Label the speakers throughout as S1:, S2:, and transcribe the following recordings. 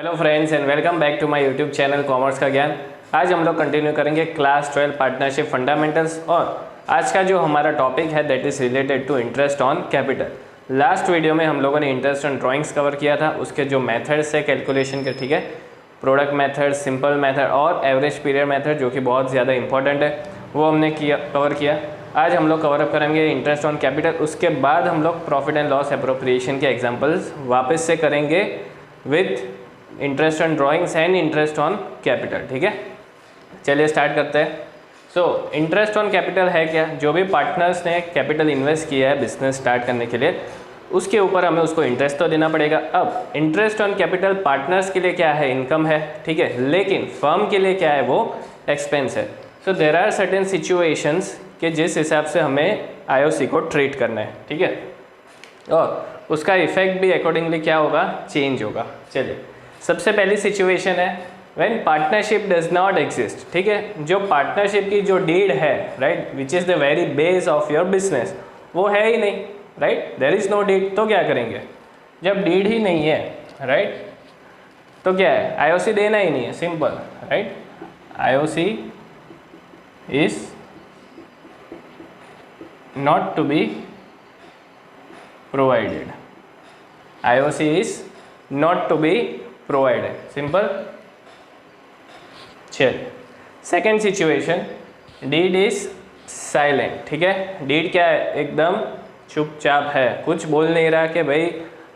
S1: Hello friends and welcome back to my YouTube channel commerce का ज्ञान। आज हम लोग कंटिन्यू करेंगे क्लास 12 पार्टनरशिप फंडामेंटल्स और आज का जो हमारा टॉपिक है that is related to interest on capital. Last video में हम लोगों ने इंटरेस्ट ऑन ड्राइंग्स कवर किया था, उसके जो मेथड्स है कैलकुलेशन के, ठीक है, प्रोडक्ट मेथड, सिंपल मेथड और एवरेज पीरियड मेथड जो कि बहुत ज़्यादा इंपॉर्टेंट है, वो हमने कवर किया। आज हम लोग कवर अप करेंगे इंटरेस्ट ऑन कैपिटल। उसके बाद हम लोग प्रॉफिट एंड लॉस एप्रोप्रिएशन के एग्जांपल्स वापस से करेंगे with interest on drawings and interest on capital. ठीक है, चलिए स्टार्ट करते हैं। सो इंटरेस्ट ऑन कैपिटल है क्या? जो भी पार्टनर्स ने कैपिटल इन्वेस्ट किया है बिजनेस स्टार्ट करने के लिए, उसके ऊपर हमें उसको इंटरेस्ट तो देना पड़ेगा। अब इंटरेस्ट ऑन कैपिटल पार्टनर्स के लिए क्या है? इनकम है, ठीक है, लेकिन फर्म के लिए क्या है? वो एक्सपेंस है। So there are certain situations कि जिस हिसाब से हमें आईओसी को ट्रीट करना है, ठीक है, और उसका इफेक्ट भी अकॉर्डिंगली क्या होगा? चेंज होगा। चलिए, सबसे पहली सिचुएशन है when partnership does not exist. ठीक है, जो पार्टनरशिप की जो डीड है, right, which is the very base of your business, वो है ही नहीं, right, there is no deed. तो क्या करेंगे? जब डीड ही नहीं है, राइट, तो क्या है? आईओसी देना ही नहीं है, simple, right. IOC is not to be provided. IOC is not to be provided. Simple. चलिए, second situation, deed is silent. ठीक है, डीड क्या है? एकदम चुपचाप है, कुछ बोल नहीं रहा कि भाई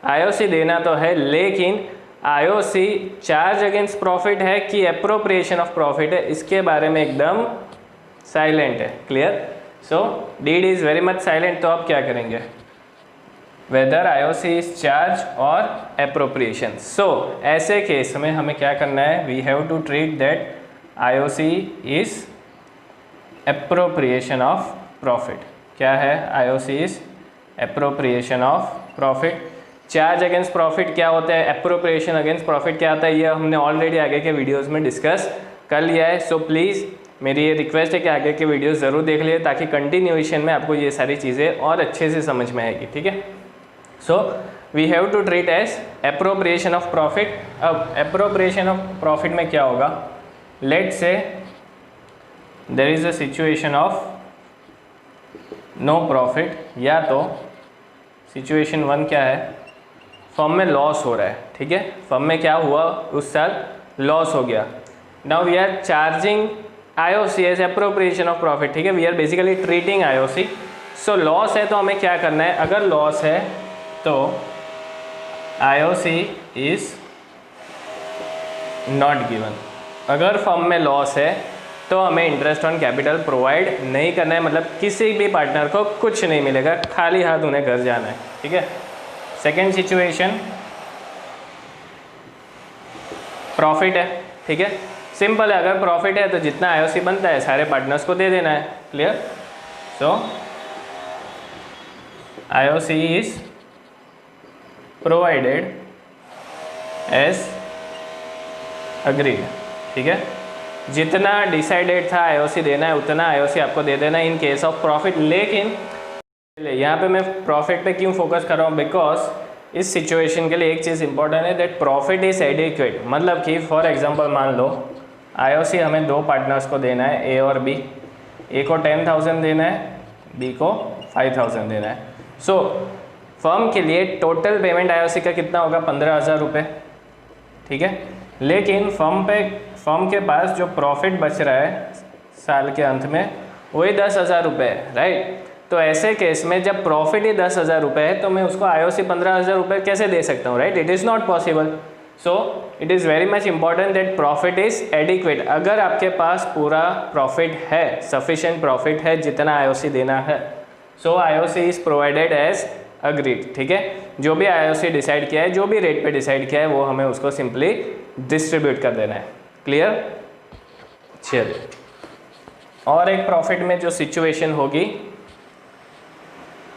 S1: आईओसी देना तो है, लेकिन आईओसी चार्ज अगेंस्ट प्रॉफिट है कि एप्रोप्रिएशन ऑफ प्रॉफिट है, इसके बारे में एकदम साइलेंट है। Clear? So deed is very much silent. तो आप क्या करेंगे? वेदर आईओसी इज चार्ज और एप्रोप्रिएशन। सो ऐसे केस में हमें क्या करना है? We have to treat that IOC is appropriation of profit. क्या है? IOC is appropriation of profit. Charge against profit क्या होता है? एप्रोप्रिएशन अगेंस्ट प्रॉफिट क्या होता है? ये हमने ऑलरेडी आगे के वीडियोज़ में डिस्कस कर लिया है। सो प्लीज़ मेरी ये रिक्वेस्ट है कि आगे के वीडियोस ज़रूर देख लिए, ताकि कंटिन्यूएशन में आपको ये सारी चीज़ें और अच्छे से समझ में आएगी। ठीक है, so we have to treat as appropriation of profit. अब एप्रोप्रिएशन ऑफ प्रॉफिट में क्या होगा? Let's say there is a situation of no profit, या तो सिचुएशन 1 क्या है? फर्म में लॉस हो रहा है। ठीक है, फर्म में क्या हुआ? उस साल लॉस हो गया। Now we are charging IOC as appropriation of profit. ठीक है, we are basically treating IOC। So loss है तो हमें क्या करना है? अगर लॉस है तो IOC इज नॉट गिवन। अगर फर्म में लॉस है तो हमें इंटरेस्ट ऑन कैपिटल प्रोवाइड नहीं करना है, मतलब किसी भी पार्टनर को कुछ नहीं मिलेगा, खाली हाथ उन्हें घर जाना है। ठीक है, सेकेंड सिचुएशन, प्रॉफिट है। ठीक है, सिंपल है, अगर प्रॉफिट है तो जितना आईओसी बनता है सारे पार्टनर्स को दे देना है। Clear? So IOC is provided as agreed. ठीक है, जितना डिसाइडेड था आईओसी देना है उतना आईओसी आपको दे देना है इन केस ऑफ प्रॉफिट। लेकिन यहाँ पे मैं प्रॉफिट पे क्यों फोकस कर रहा हूँ? बिकॉज इस सिचुएशन के लिए एक चीज़ इंपॉर्टेंट है, दैट प्रॉफिट इज एडिक्वेट। मतलब कि फॉर एग्जांपल मान लो आईओसी हमें दो पार्टनर्स को देना है, ए और बी। ए को 10,000 देना है, बी को 5,000 देना है। सो फर्म के लिए टोटल पेमेंट आईओसी का कितना होगा? 15,000 रुपये। ठीक है, लेकिन फर्म के पास जो प्रॉफिट बच रहा है साल के अंत में वही 10,000 रुपये है, राइट। तो ऐसे केस में जब प्रॉफिट ही 10,000 रुपये है तो मैं उसको आईओसी 15,000 रुपये कैसे दे सकता हूँ? Right, it is not possible. So it is very much important that profit is adequate. अगर आपके पास पूरा प्रॉफिट है, सफिशिएंट प्रॉफिट है जितना आईओसी देना है, so IOC is provided as agreed. ठीक है, जो भी आईओसी डिसाइड किया है, जो भी रेट पे डिसाइड किया है, वो हमें उसको सिंपली डिस्ट्रीब्यूट कर देना है। क्लियर? चलिए, और एक प्रॉफिट में जो सिचुएशन होगी,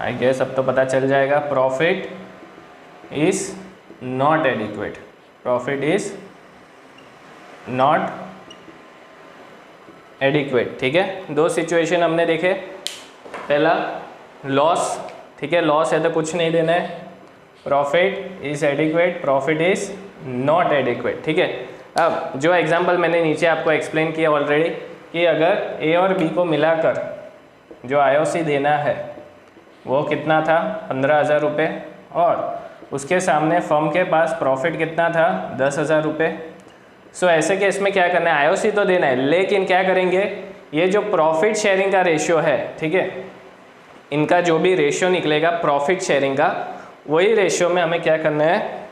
S1: आई गेस अब तो पता चल जाएगा। Profit is not adequate. Profit is not adequate. ठीक है, दो सिचुएशन हमने देखे। पहला लॉस, ठीक है, लॉस है तो कुछ नहीं देना है। Profit is adequate, profit is not adequate. ठीक है, अब जो एग्जांपल मैंने नीचे आपको एक्सप्लेन किया ऑलरेडी कि अगर ए और बी को मिलाकर जो आईओसी देना है वो कितना था 15,000 रुपये, और उसके सामने फर्म के पास प्रॉफिट कितना था 10,000 रुपये। सो ऐसे केस में क्या करना है, आईओसी तो देना है, लेकिन क्या करेंगे, ये जो प्रॉफिट शेयरिंग का रेशियो है, ठीक है, इनका जो भी रेशियो निकलेगा प्रॉफिट शेयरिंग का, वही रेशियो में हमें क्या करना है,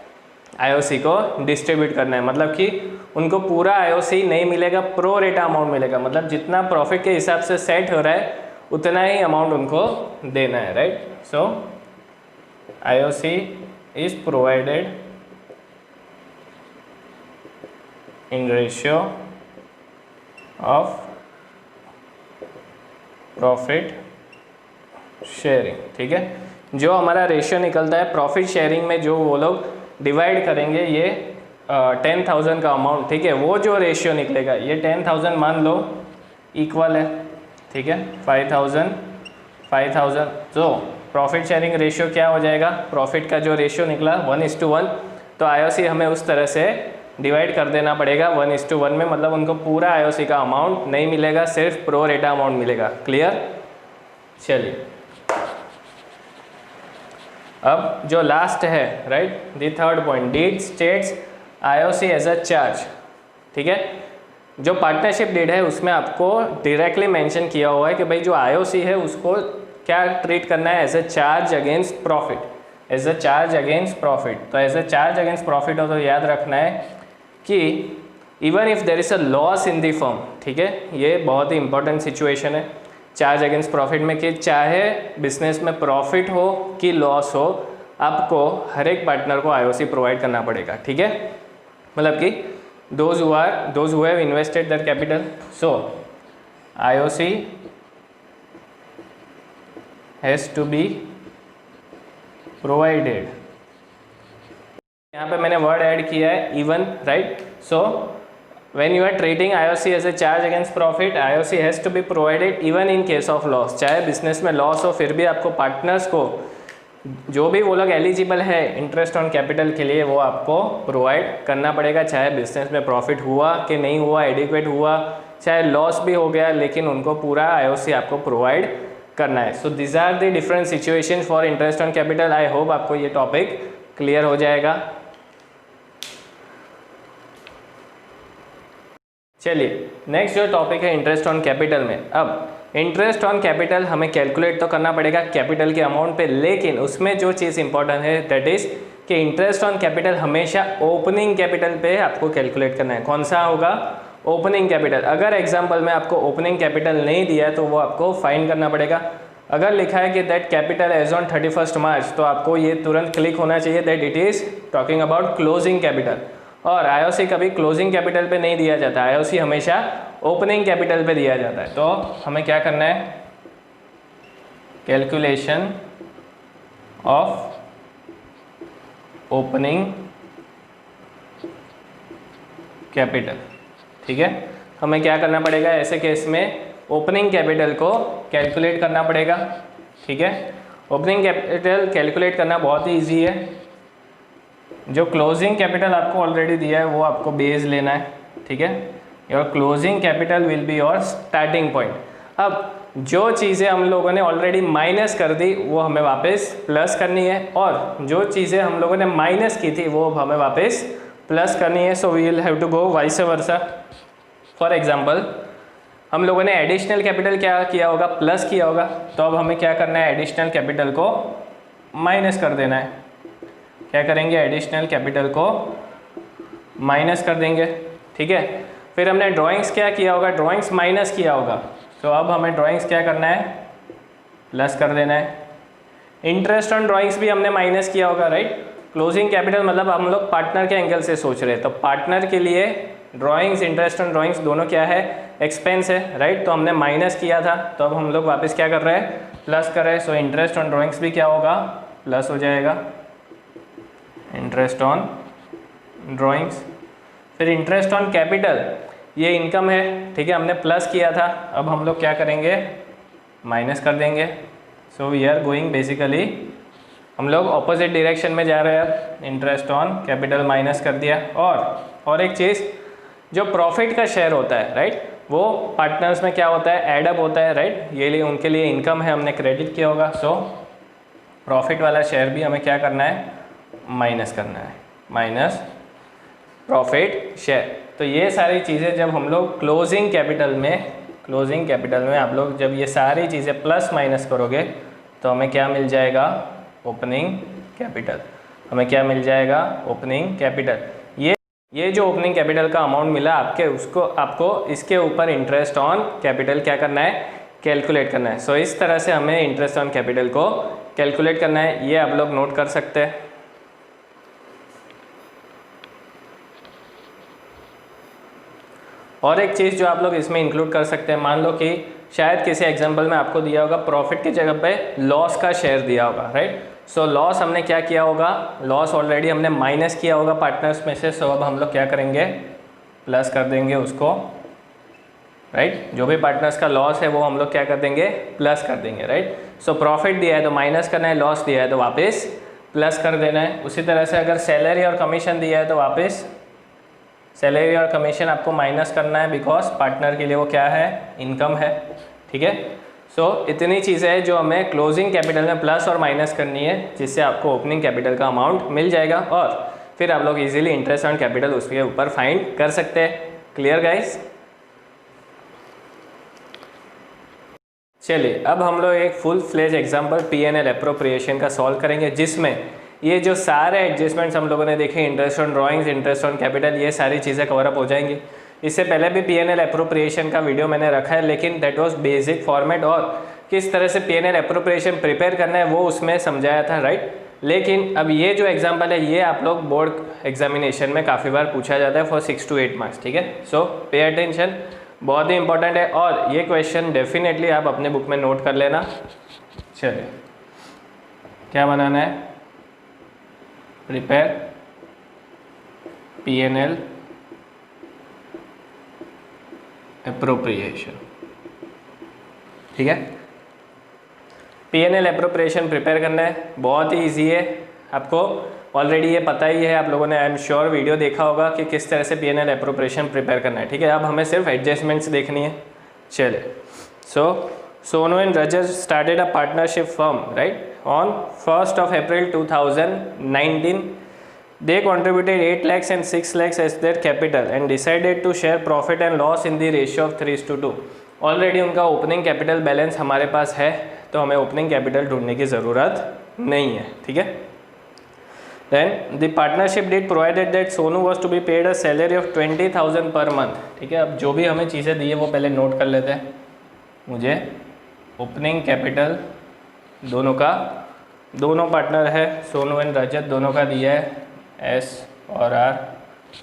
S1: आईओसी को डिस्ट्रीब्यूट करना है। मतलब कि उनको पूरा आईओसी नहीं मिलेगा, प्रो रेटा अमाउंट मिलेगा। मतलब जितना प्रॉफिट के हिसाब से सेट हो रहा है उतना ही अमाउंट उनको देना है, right. So IOC is provided in ratio of profit sharing. ठीक है, जो हमारा रेशियो निकलता है प्रॉफिट शेयरिंग में, जो वो लोग डिवाइड करेंगे ये 10,000 का अमाउंट, ठीक है, वो जो रेशियो निकलेगा, ये 10,000 मान लो इक्वल है, ठीक है, 5,000। तो प्रॉफिट शेयरिंग रेशियो क्या हो जाएगा, प्रॉफिट का जो रेशियो निकला 1:1, तो आईओसी हमें उस तरह से डिवाइड कर देना पड़ेगा 1:1 में। मतलब उनको पूरा आईओसी का अमाउंट नहीं मिलेगा, सिर्फ प्रो रेटा अमाउंट मिलेगा। क्लियर। चलिए अब जो लास्ट है, right, the third point, deed states IOC as a charge. ठीक है, जो पार्टनरशिप डीड है उसमें आपको डायरेक्टली मेंशन किया हुआ है कि भाई जो आईओसी है उसको क्या ट्रीट करना है, as a charge against profit, as a charge against profit. तो as a charge against profit हो तो याद रखना है कि even if there is a loss in the firm, ठीक है, ये बहुत ही इंपॉर्टेंट सिचुएशन है चार्ज अगेंस्ट प्रॉफिट में, कि चाहे बिजनेस में प्रॉफिट हो कि लॉस हो, आपको हर एक पार्टनर को आईओसी प्रोवाइड करना पड़ेगा। ठीक है, मतलब कि those who have invested their capital, so IOC has to be provided. यहाँ पे मैंने वर्ड ऐड किया है even, right. So when you are treating IOC as a charge against profit, IOC has to be provided even in case of loss। चाहे business में loss हो फिर भी आपको पार्टनर्स को, जो भी वो लोग एलिजिबल है इंटरेस्ट ऑन कैपिटल के लिए, वो आपको प्रोवाइड करना पड़ेगा। चाहे बिजनेस में प्रॉफिट हुआ कि नहीं हुआ, एडिक्वेट हुआ, चाहे लॉस भी हो गया, लेकिन उनको पूरा IOC आपको प्रोवाइड करना है। So this are the different situation for interest on capital. I hope आपको ये टॉपिक क्लियर हो जाएगा। चलिए नेक्स्ट जो टॉपिक है इंटरेस्ट ऑन कैपिटल में। अब इंटरेस्ट ऑन कैपिटल हमें कैलकुलेट तो करना पड़ेगा कैपिटल के अमाउंट पे, लेकिन उसमें जो चीज़ इंपॉर्टेंट है दैट इज़ कि इंटरेस्ट ऑन कैपिटल हमेशा ओपनिंग कैपिटल पे आपको कैलकुलेट करना है। कौन सा होगा, ओपनिंग कैपिटल। अगर एग्जाम्पल में आपको ओपनिंग कैपिटल नहीं दिया है तो वो आपको फाइन करना पड़ेगा। अगर लिखा है कि दैट कैपिटल एज ऑन 31 मार्च, तो आपको ये तुरंत क्लिक होना चाहिए that it is talking about closing capital. और आईओसी कभी क्लोजिंग कैपिटल पे नहीं दिया जाता, आईओसी हमेशा ओपनिंग कैपिटल पे दिया जाता है। तो हमें क्या करना है, कैलकुलेशन ऑफ ओपनिंग कैपिटल। ठीक है, हमें क्या करना पड़ेगा ऐसे केस में, ओपनिंग कैपिटल को कैलकुलेट करना पड़ेगा। ठीक है, ओपनिंग कैपिटल कैलकुलेट करना बहुत ही ईजी है। जो क्लोजिंग कैपिटल आपको ऑलरेडी दिया है वो आपको बेस लेना है। ठीक है, your closing capital will be your starting point. अब जो चीज़ें हम लोगों ने ऑलरेडी माइनस कर दी वो हमें वापस प्लस करनी है, और जो चीज़ें हम लोगों ने माइनस की थी वो हमें वापस प्लस करनी है। So we will have to go vice versa. For example हम लोगों ने एडिशनल कैपिटल क्या किया होगा, प्लस किया होगा, तो अब हमें क्या करना है, एडिशनल कैपिटल को माइनस कर देना है। क्या करेंगे, एडिशनल कैपिटल को माइनस कर देंगे। ठीक है, फिर हमने ड्राइंग्स क्या किया होगा, ड्राइंग्स माइनस किया होगा, तो अब हमें ड्राइंग्स क्या करना है, प्लस कर देना है। इंटरेस्ट ऑन ड्राइंग्स भी हमने माइनस किया होगा, राइट। क्लोजिंग कैपिटल मतलब हम लोग पार्टनर के एंगल से सोच रहे हैं, तो पार्टनर के लिए ड्राइंग्स, इंटरेस्ट ऑन ड्राइंग्स दोनों क्या है, एक्सपेंस है, राइट। तो हमने माइनस किया था, तो अब हम लोग वापस क्या कर रहे हैं, प्लस कर रहे हैं। सो इंटरेस्ट ऑन ड्राइंग्स भी क्या होगा, प्लस हो जाएगा, इंटरेस्ट ऑन ड्राइंग्स। फिर इंटरेस्ट ऑन कैपिटल, ये इनकम है, ठीक है, हमने प्लस किया था, अब हम लोग क्या करेंगे, माइनस कर देंगे। So we are going basically हम लोग ऑपोजिट डायरेक्शन में जा रहे हैं, इंटरेस्ट ऑन कैपिटल माइनस कर दिया। और एक चीज़, जो प्रॉफिट का शेयर होता है राइट, वो पार्टनर्स में क्या होता है, एडअप होता है राइट, ये लिए उनके लिए इनकम है, हमने क्रेडिट किया होगा। सो प्रॉफिट वाला शेयर भी हमें क्या करना है, माइनस करना है, माइनस प्रॉफिट शेयर। तो ये सारी चीज़ें जब हम लोग क्लोजिंग कैपिटल में आप लोग जब ये सारी चीज़ें प्लस माइनस करोगे तो हमें क्या मिल जाएगा, ओपनिंग कैपिटल। हमें क्या मिल जाएगा, ओपनिंग कैपिटल। ये जो ओपनिंग कैपिटल का अमाउंट मिला आपको इसके ऊपर इंटरेस्ट ऑन कैपिटल क्या करना है, कैलकुलेट करना है। सो इस तरह से हमें इंटरेस्ट ऑन कैपिटल को कैलकुलेट करना है, ये आप लोग नोट कर सकते हैं। और एक चीज़ जो आप लोग इसमें इंक्लूड कर सकते हैं, मान लो कि शायद किसी एग्जांपल में आपको दिया होगा प्रॉफिट की जगह पे लॉस का शेयर दिया होगा राइट। सो लॉस हमने क्या किया होगा, लॉस ऑलरेडी हमने माइनस किया होगा पार्टनर्स में से। सो अब हम लोग क्या करेंगे, प्लस कर देंगे उसको राइट। जो भी पार्टनर्स का लॉस है वो हम लोग क्या कर देंगे, प्लस कर देंगे राइट। सो प्रॉफिट दिया है तो माइनस करना है, लॉस दिया है तो वापस प्लस कर देना है। उसी तरह से अगर सैलरी और कमीशन दिया है तो वापस सैलरी और कमीशन आपको माइनस करना है, बिकॉज पार्टनर के लिए वो क्या है, इनकम है। ठीक है, सो इतनी चीज़ें हैं जो हमें क्लोजिंग कैपिटल में प्लस और माइनस करनी है, जिससे आपको ओपनिंग कैपिटल का अमाउंट मिल जाएगा और फिर आप लोग इजीली इंटरेस्ट ऑन कैपिटल उसके ऊपर फाइंड कर सकते हैं। Clear guys? चलिए अब हम लोग एक full fledge example P&L appropriation का सॉल्व करेंगे, जिसमें ये जो सारे एडजस्टमेंट्स हम लोगों ने देखे, interest on drawings, interest on capital, ये सारी चीज़ें कवर अप हो जाएंगी। इससे पहले भी P&L एप्रोप्रिएशन का वीडियो मैंने रखा है, लेकिन दैट वाज बेसिक फॉर्मेट और किस तरह से P&L एप्रोप्रिएशन प्रिपेयर करना है वो उसमें समझाया था राइट। लेकिन अब ये जो एग्जाम्पल है ये आप लोग बोर्ड एग्जामिनेशन में काफ़ी बार पूछा जाता है फॉर 6 to 8 मार्क्स। ठीक है, सो पे अटेंशन, बहुत ही इंपॉर्टेंट है और ये क्वेश्चन डेफिनेटली आप अपने बुक में नोट कर लेना। चलिए क्या बनाना है, प्रिपेयर P&L एप्रोप्रिएशन। ठीक है, P&L एप्रोप्रिएशन प्रिपेयर करना है, बहुत ही ईजी है। आपको ऑलरेडी ये पता ही है, आप लोगों ने आई एम श्योर वीडियो देखा होगा कि किस तरह से P&L एप्रोप्रिएशन प्रिपेयर करना है। ठीक है, अब हमें सिर्फ एडजस्टमेंट्स देखनी है। चलिए, Sonu and Rajat started a partnership firm right on 1st of April 2019. They contributed 8 lakhs and 6 lakhs as their capital and decided to share profit and loss in the ratio of 3:2. Already उनका opening capital balance हमारे पास है, तो हमें opening capital ढूंढने की ज़रूरत नहीं है। ठीक है, then the partnership deed provided that Sonu was to be paid a salary of 20,000 per month. ठीक है, अब जो भी हमें चीज़ें दी है वो पहले नोट कर लेते हैं। मुझे ओपनिंग कैपिटल दोनों पार्टनर है, सोनू एंड रजत, दोनों का दिया है S और R।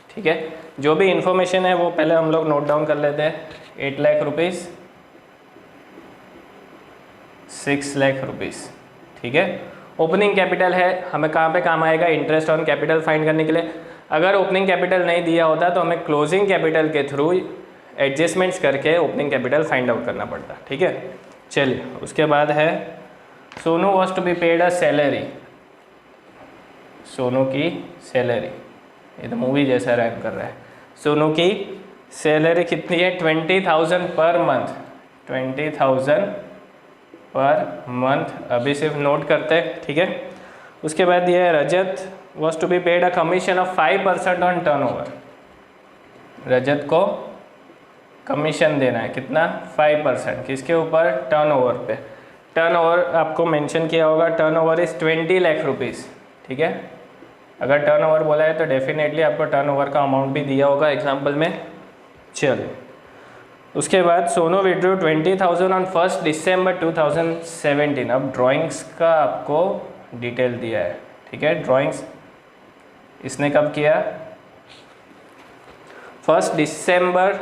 S1: ठीक है, जो भी इंफॉर्मेशन है वो पहले हम लोग नोट डाउन कर लेते हैं। 8 लाख रुपीज़, 6 लाख रुपीज़। ठीक है, ओपनिंग कैपिटल है, हमें कहाँ पे काम आएगा, इंटरेस्ट ऑन कैपिटल फाइंड करने के लिए। अगर ओपनिंग कैपिटल नहीं दिया होता तो हमें क्लोजिंग कैपिटल के थ्रू एडजस्टमेंट्स करके ओपनिंग कैपिटल फाइंड आउट करना पड़ता। ठीक है, चलिए उसके बाद है Sonu was to be paid a salary. Sonu की सैलरी, ये तो मूवी जैसा रैम कर रहा है। सोनू की सैलरी कितनी है, 20,000 पर मंथ, 20,000 पर मंथ। अभी सिर्फ नोट करते हैं। ठीक है, उसके बाद ये है Rajat was to be paid a commission of 5% on turnover. Rajat को कमीशन देना है, कितना, 5%। किसके ऊपर, टर्नओवर पे। टर्नओवर आपको मेंशन किया होगा, टर्नओवर इज़ 20 लाख रुपीज़। ठीक है, अगर टर्नओवर बोला है तो डेफिनेटली आपको टर्नओवर का अमाउंट भी दिया होगा एग्जाम्पल में। चलिए उसके बाद Sonu withdrew 20,000 on 1st December 2017। अब ड्राइंग्स का आपको डिटेल दिया है। ठीक है, ड्राइंग्स इसने कब किया, 1st December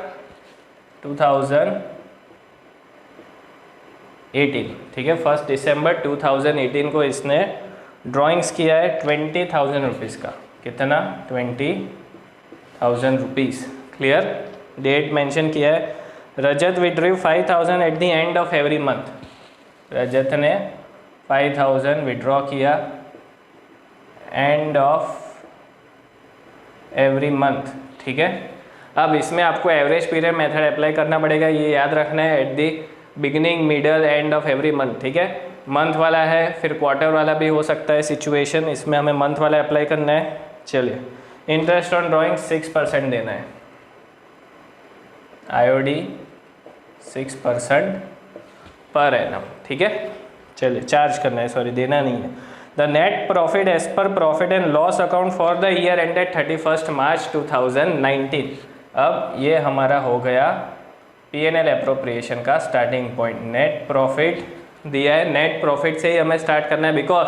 S1: 2018। ठीक है, 1st December 2018 को इसने ड्राइंग्स किया है 20,000 रुपीज़ का। कितना, 20,000 रुपीज़। क्लियर, डेट मेंशन किया है। Rajat withdrew 5,000 at the end of every month. Rajat ने 5,000 विड्रॉ किया एंड ऑफ एवरी मंथ, ठीक है। अब इसमें आपको एवरेज पीरियड मेथड अप्लाई करना पड़ेगा, ये याद रखना है, at the beginning middle and of every month, ठीक है। मंथ वाला है, फिर क्वार्टर वाला भी हो सकता है सिचुएशन, इसमें हमें मंथ वाला अप्लाई करना है। चलिए, इंटरेस्ट ऑन ड्राइंग 6% देना है, IOD 6% पर एनम, ठीक है। चलिए, चार्ज करना है, सॉरी देना नहीं है। The net profit as per profit and loss account for the year ended 31 March 2019। अब ये हमारा हो गया P&L एप्रोप्रिएशन का स्टार्टिंग पॉइंट। नेट प्रॉफिट दिया है, नेट प्रॉफिट से ही हमें स्टार्ट करना है, because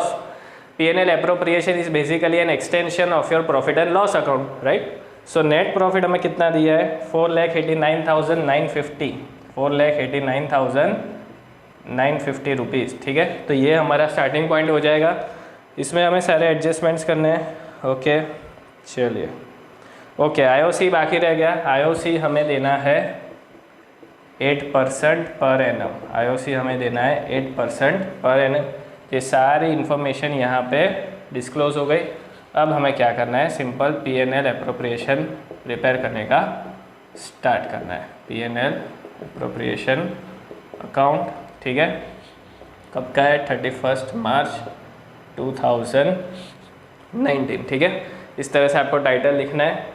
S1: P&L appropriation is basically an extension of your profit and loss account, right. So net profit हमें कितना दिया है, 4,89,950, 4,89,950 रुपीज़, ठीक है। तो ये हमारा स्टार्टिंग पॉइंट हो जाएगा। इसमें हमें सारे एडजस्टमेंट्स करने हैं, ओके। चलिए, ओके, IOC बाकी रह गया। IOC हमें देना है 8% पर एनम, IOC हमें देना है 8% पर एनम। ये सारी इन्फॉर्मेशन यहाँ पे डिस्क्लोज हो गई। अब हमें क्या करना है, सिंपल P&L एप्रोप्रिएशन प्रिपेयर करने का स्टार्ट करना है। P&L एप्रोप्रिएशन अकाउंट, ठीक है, कब का है, 31 मार्च 2019, ठीक है। इस तरह से आपको टाइटल लिखना है।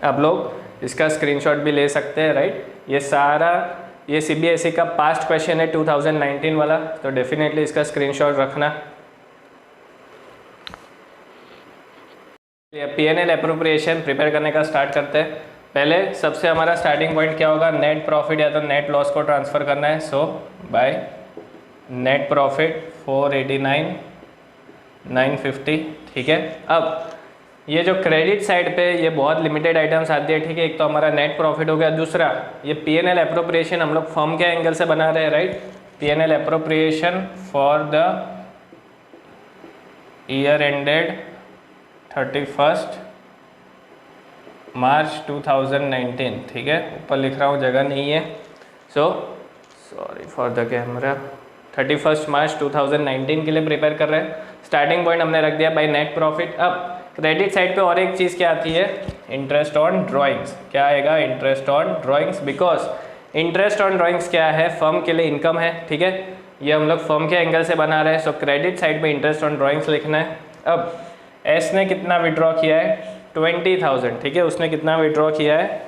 S1: आप लोग इसका स्क्रीनशॉट भी ले सकते हैं, राइट। ये सारा ये CBSE का पास्ट क्वेश्चन है 2019 वाला, तो डेफिनेटली इसका स्क्रीनशॉट रखना। P&L एप्रोप्रिएशन प्रिपेयर करने का स्टार्ट करते हैं। पहले सबसे हमारा स्टार्टिंग पॉइंट क्या होगा, नेट प्रॉफिट या तो नेट लॉस को ट्रांसफ़र करना है। सो बाय नेट प्रॉफिट 489,950, ठीक है। अब ये जो क्रेडिट साइड पे ये बहुत लिमिटेड आइटम्स आती है, ठीक है। एक तो हमारा नेट प्रॉफिट हो गया, दूसरा ये P&L एप्रोप्रिएशन हम लोग फर्म के एंगल से बना रहे हैं, right. P&L appropriation for the year ended 31 March 2019, ठीक है। ऊपर लिख रहा हूँ, जगह नहीं है, so sorry for the camera. 31 March 2019 के लिए प्रिपेयर कर रहे हैं। स्टार्टिंग पॉइंट हमने रख दिया बाय नेट प्रॉफिट। अब क्रेडिट साइड पे और एक चीज़ क्या आती है, इंटरेस्ट ऑन ड्राइंग्स। क्या आएगा, interest on drawings, because interest on drawings क्या है, फर्म के लिए इनकम है, ठीक है। ये हम लोग फर्म के एंगल से बना रहे हैं, सो क्रेडिट साइड पे इंटरेस्ट ऑन ड्राइंग्स लिखना है। अब एस ने कितना विड्रॉ किया है, 20,000, ठीक है। उसने कितना विड्रॉ किया है,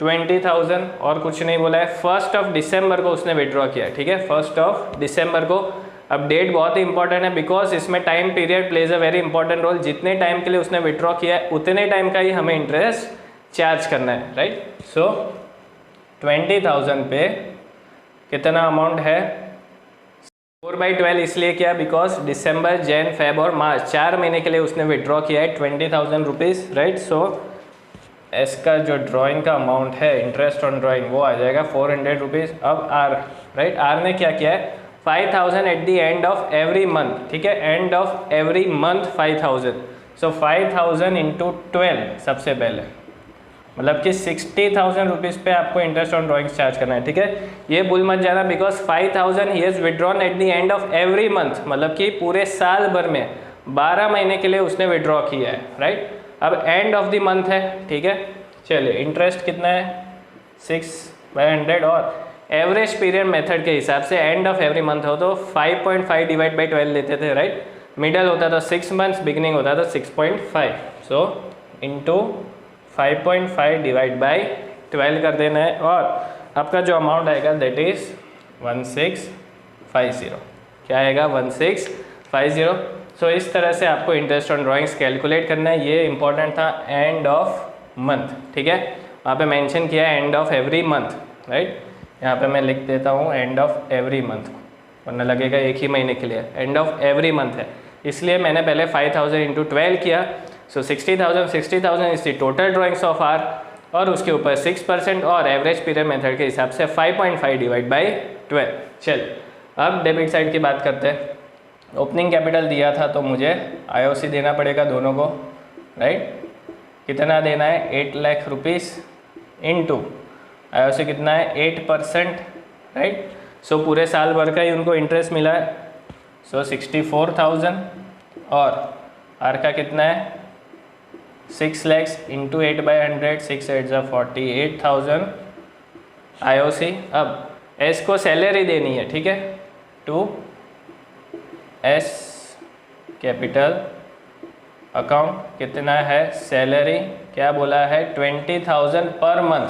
S1: 20,000, और कुछ नहीं बोला है। 1 दिसंबर को उसने विड्रॉ किया है, ठीक है, 1 दिसंबर को। अब डेट बहुत ही इंपॉर्टेंट है, बिकॉज इसमें time period plays a very important role. जितने टाइम के लिए उसने विड्रॉ किया है उतने टाइम का ही हमें इंटरेस्ट चार्ज करना है, राइट। सो 20,000 पे कितना अमाउंट है, 4/12 इसलिए किया बिकॉज दिसंबर, जैन, फेब और मार्च 4 महीने के लिए उसने विड्रॉ किया है 20,000 रुपीज़, राइट। सो इसका जो ड्राइंग का अमाउंट है, इंटरेस्ट ऑन ड्राइंग, वो आ जाएगा 400 रुपीज़। अब आर, राइट, आर ने क्या किया है, 5,000 at the and of every month, ठीक है। And of every month 5,000, so 5,000 into 12 सबसे पहले, मतलब कि 60,000 रुपीज़ पे आपको इंटरेस्ट ऑन ड्राइंग्स चार्ज करना है, ठीक है। ये भूल मत जाना, because 5,000 he is withdrawn at the and of every month, मतलब कि पूरे साल भर में 12 महीने के लिए उसने विड्रॉ किया है, राइट। अब एंड ऑफ द मंथ है, ठीक है। चलिए, इंटरेस्ट कितना है, 6/100, और एवरेज पीरियड मेथड के हिसाब से एंड ऑफ एवरी मंथ हो तो 5.5 डिवाइड बाई 12 लेते थे, राइट। मिडल होता था 6 मंथ्स, बिगिनिंग होता था 6.5, सो इंटू 5.5 डिवाइड बाई 12 कर देना है, और आपका जो अमाउंट आएगा दैट इज़ 1650। क्या आएगा, 1650। सो इस तरह से आपको इंटरेस्ट ऑन ड्राइंग्स कैलकुलेट करना है। ये इंपॉर्टेंट था, एंड ऑफ मंथ, ठीक है। वहाँ पे मेंशन किया है and of every month, right. यहाँ पे मैं लिख देता हूँ एंड ऑफ एवरी मंथ, वरना लगेगा एक ही महीने के लिए। एंड ऑफ एवरी मंथ है, इसलिए मैंने पहले 5,000 इंटू 12 किया। So 60,000 is the total drawings of R, और उसके ऊपर 6% और एवरेज पीरियड मेथड के हिसाब से 5.5 डिवाइड बाई 12। चल, अब डेबिट साइड की बात करते हैं। ओपनिंग कैपिटल दिया था तो मुझे IOC देना पड़ेगा दोनों को, राइट। कितना देना है, 8 लाख रुपीज़ इंटू IOC कितना है, 8%, राइट। सो पूरे साल भर का ही उनको इंटरेस्ट मिला है, सो 64,000, और आर का कितना है 6 lakhs इंटू 8/100, 6 8 जा 48,000 IOC। अब एस को सैलरी देनी है, ठीक है, टू एस कैपिटल अकाउंट कितना है सैलरी, क्या बोला है 20,000 पर मंथ,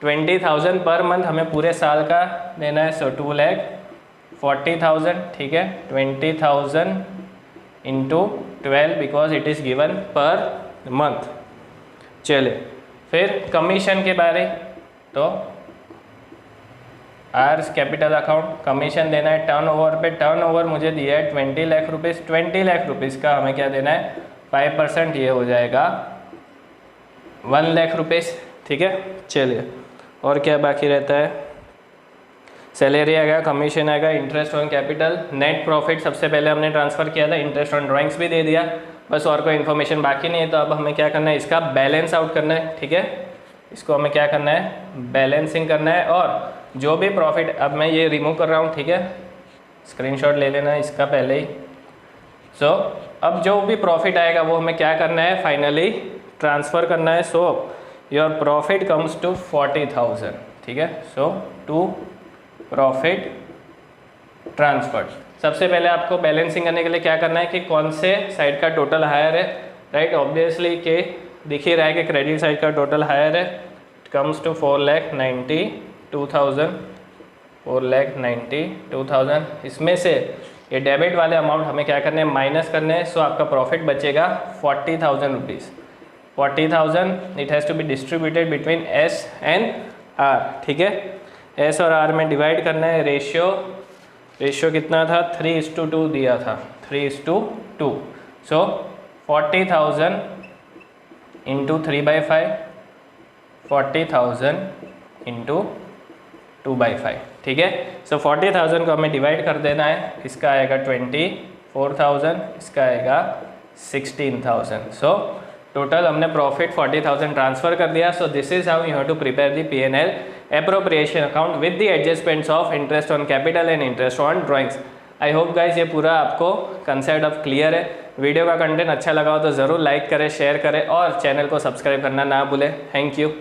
S1: 20,000 पर मंथ हमें पूरे साल का देना है, सो 2,40,000, ठीक है, 20,000 into 12 because it is given per month. चले फिर कमीशन के बारे, तो आर कैपिटल अकाउंट कमीशन देना है टर्नओवर पे, टर्नओवर मुझे दिया है 20 लाख रुपीज़, 20 लाख रुपीज़ का हमें क्या देना है 5%, ये हो जाएगा 1 लाख रुपीज़, ठीक है। चलिए और क्या बाकी रहता है, सैलरी आएगा, कमीशन आएगा, interest on capital, net profit सबसे पहले हमने ट्रांसफ़र किया था, इंटरेस्ट ऑन ड्राइंग्स भी दे दिया, बस और कोई इन्फॉर्मेशन बाकी नहीं है। तो अब हमें क्या करना है, इसका बैलेंस आउट करना है, ठीक है, इसको हमें क्या करना है बैलेंसिंग करना है। और जो भी प्रॉफिट, अब मैं ये रिमूव कर रहा हूँ, ठीक है, स्क्रीनशॉट ले लेना है इसका पहले ही। सो अब जो भी प्रॉफिट आएगा वो हमें क्या करना है फाइनली ट्रांसफ़र करना है। So your profit comes to 40,000, ठीक है। सो टू प्रॉफिट ट्रांसफर्ड, सबसे पहले आपको बैलेंसिंग करने के लिए क्या करना है कि कौन से साइड का टोटल हायर है, राइट, ऑब्वियसली के दिख ही रहा है कि क्रेडिट साइड का टोटल हायर है, इट कम्स टू 4,92,000, 4,92,000। इसमें से ये डेबिट वाले अमाउंट हमें क्या करने हैं माइनस करने हैं। सो आपका प्रॉफिट बचेगा 40,000 rupees, 40,000 it has to be distributed between S and R, ठीक है, एस और आर में डिवाइड करना है। रेशियो कितना था 3:2 दिया था, 3:2। सो 40,000 इंटू 3/5, 40,000 इंटू 2/5, ठीक है। सो 40,000 को हमें डिवाइड कर देना है, इसका आएगा 24,000, इसका आएगा 16,000। सो टोटल हमने प्रॉफिट 40,000 ट्रांसफ़र कर दिया। So this is how you have to prepare the P&L appropriation account with the adjustments of interest on capital and interest on drawings. I hope guys ये पूरा आपको कंसेप्ट ऑफ क्लियर है। Video का content अच्छा लगा हो तो ज़रूर लाइक करें, शेयर करें और चैनल को सब्सक्राइब करना ना भूलें। Thank you.